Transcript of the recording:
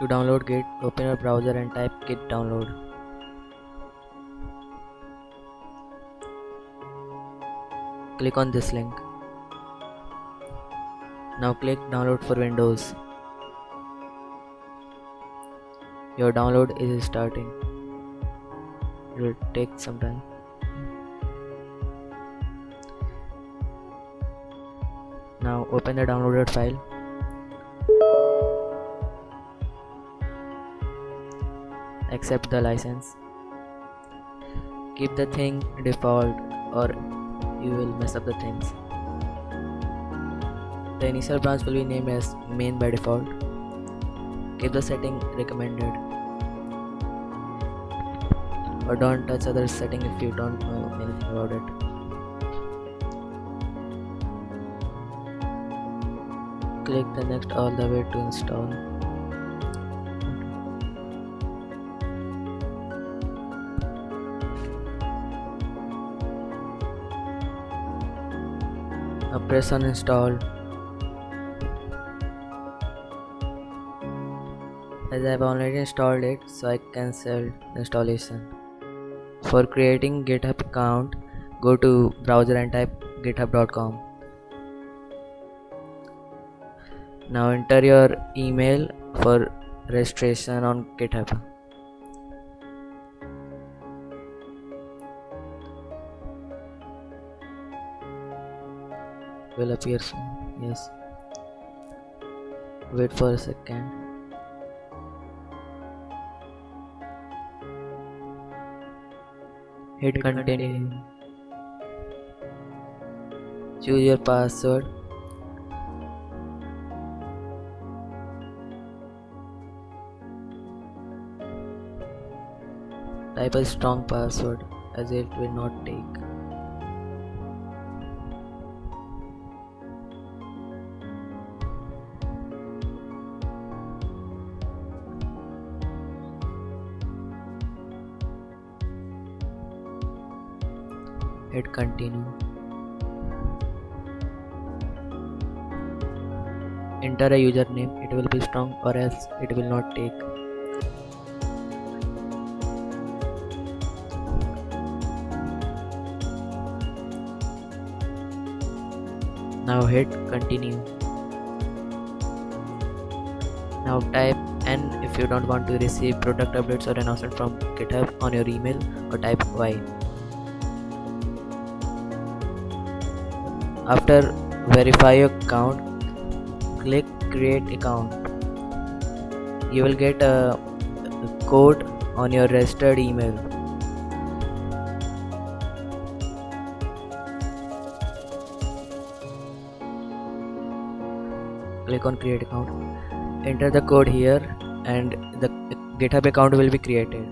To download Git, open your browser and type git download. Click on this link. Now click download for Windows. Your download is starting. It will take some time. Now open the downloaded file. Accept the license. Keep the thing default or you will mess up the things. The initial branch will be named as main by default. Keep the setting recommended. Or don't touch other setting if you don't know anything about it. Click the next all the way to install. Now press on install. As I have already installed it, so I cancel the installation. For creating GitHub account, go to browser and type github.com. Now enter your email for registration on GitHub. Will appear soon. Yes. Wait for a second. Hit continue. Choose your password. Type a strong password as it will not take. Hit continue. Enter a username, it will be strong or else it will not take. Now hit continue. Now type N if you don't want to receive product updates or announcement from GitHub on your email, or type Y. After verify your account, click create account. You will get a code on your registered email. Click on create account. Enter the code here and the GitHub account will be created.